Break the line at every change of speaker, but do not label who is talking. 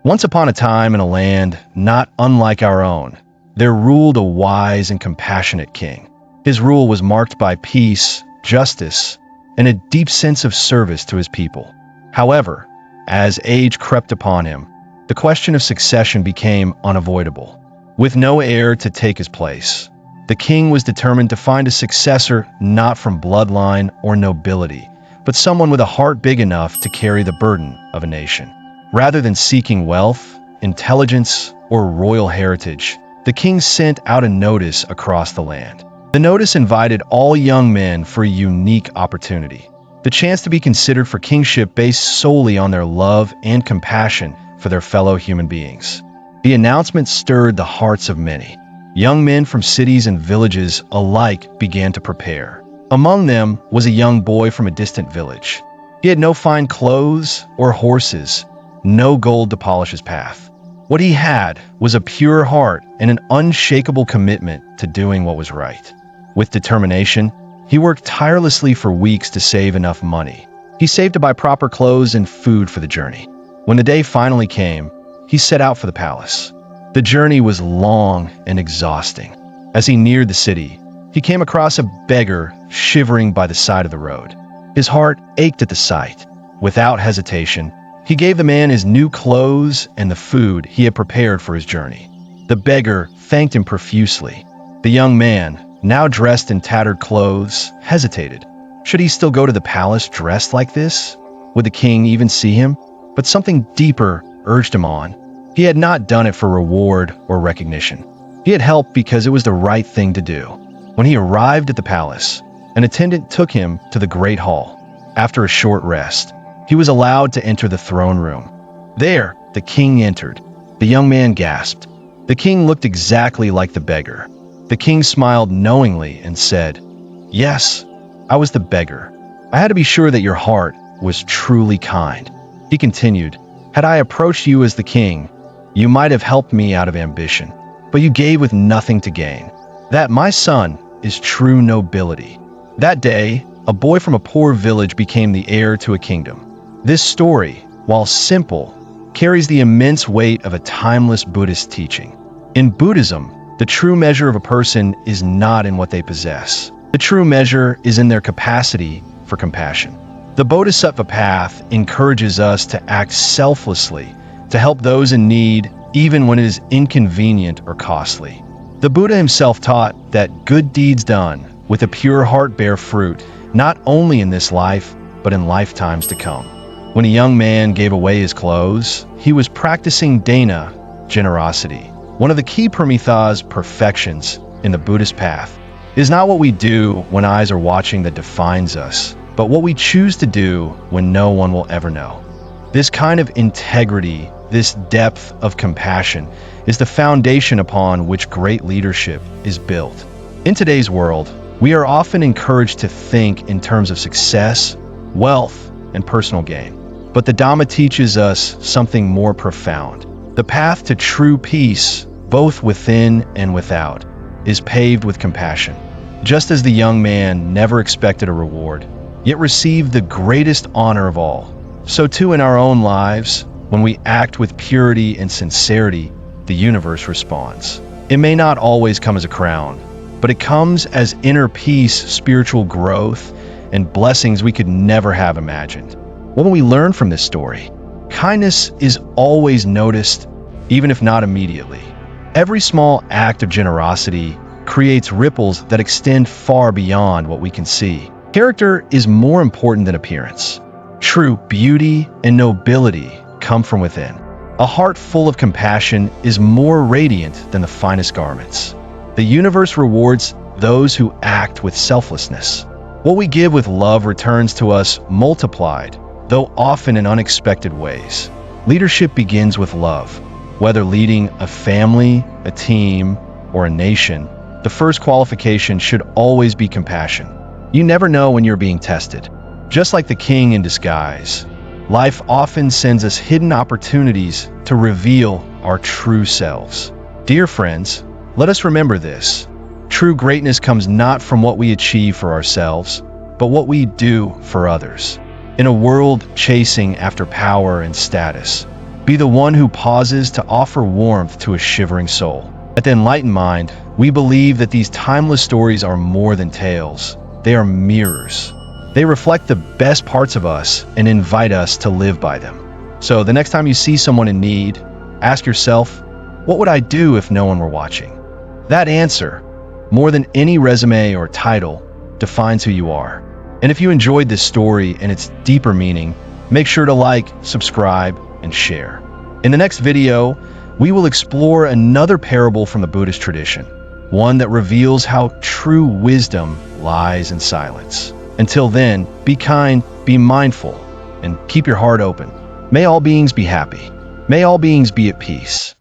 Once upon a time in a land not unlike our own, there ruled a wise and compassionate king. His rule was marked by peace, justice, and a deep sense of service to his people. However, as age crept upon him, the question of succession became unavoidable. With no heir to take his place, the king was determined to find a successor not from bloodline or nobility, but someone with a heart big enough to carry the burden of a nation. Rather than seeking wealth, intelligence, or royal heritage, the king sent out a notice across the land. The notice invited all young men for a unique opportunity, the chance to be considered for kingship based solely on their love and compassion for their fellow human beings. The announcement stirred the hearts of many. Young men from cities and villages alike began to prepare. Among them was a young boy from a distant village. He had no fine clothes or horses, no gold to polish his path. What he had was a pure heart and an unshakable commitment to doing what was right. With determination, he worked tirelessly for weeks to save enough money. He saved to buy proper clothes and food for the journey. When the day finally came, he set out for the palace. The journey was long and exhausting. As he neared the city, he came across a beggar shivering by the side of the road. His heart ached at the sight. Without hesitation, he gave the man his new clothes and the food he had prepared for his journey. The beggar thanked him profusely. The young man, now dressed in tattered clothes, hesitated. Should he still go to the palace dressed like this? Would the king even see him? But something deeper urged him on. He had not done it for reward or recognition. He had helped because it was the right thing to do. When he arrived at the palace, an attendant took him to the great hall. After a short rest, he was allowed to enter the throne room. There, the king entered. The young man gasped. The king looked exactly like the beggar. The king smiled knowingly and said, "Yes, I was the beggar. I had to be sure that your heart was truly kind." He continued, "Had I approached you as the king, you might have helped me out of ambition, but you gave with nothing to gain. That, my son, is true nobility." That day, a boy from a poor village became the heir to a kingdom. This story, while simple, carries the immense weight of a timeless Buddhist teaching. In Buddhism, the true measure of a person is not in what they possess. The true measure is in their capacity for compassion. The Bodhisattva path encourages us to act selflessly, to help those in need, even when it is inconvenient or costly. The Buddha himself taught that good deeds done with a pure heart bear fruit, not only in this life, but in lifetimes to come. When a young man gave away his clothes, he was practicing dana, generosity. One of the key Paramitha's perfections in the Buddhist path is not what we do when eyes are watching that defines us, but what we choose to do when no one will ever know. This kind of integrity, this depth of compassion, is the foundation upon which great leadership is built. In today's world, we are often encouraged to think in terms of success, wealth, and personal gain. But the Dhamma teaches us something more profound. The path to true peace, both within and without, is paved with compassion. Just as the young man never expected a reward, yet received the greatest honor of all, so too in our own lives, when we act with purity and sincerity, the universe responds. It may not always come as a crown, but it comes as inner peace, spiritual growth, and blessings we could never have imagined. What can we learn from this story? Kindness is always noticed, even if not immediately. Every small act of generosity creates ripples that extend far beyond what we can see. Character is more important than appearance. True beauty and nobility come from within. A heart full of compassion is more radiant than the finest garments. The universe rewards those who act with selflessness. What we give with love returns to us multiplied, though often in unexpected ways. Leadership begins with love. Whether leading a family, a team, or a nation, the first qualification should always be compassion. You never know when you're being tested. Just like the king in disguise, life often sends us hidden opportunities to reveal our true selves. Dear friends, let us remember this. True greatness comes not from what we achieve for ourselves, but what we do for others. In a world chasing after power and status, Be the one who pauses to offer warmth to a shivering soul. At the Enlightened Mind, we believe that these timeless stories are more than tales. They are mirrors. They reflect the best parts of us and invite us to live by them. So the next time you see someone in need, ask yourself, what would I do if no one were watching? That answer, more than any resume or title, defines who you are. And if you enjoyed this story and its deeper meaning, make sure to like, subscribe, and share. In the next video, we will explore another parable from the Buddhist tradition, one that reveals how true wisdom lies in silence. Until then, be kind, be mindful, and keep your heart open. May all beings be happy. May all beings be at peace.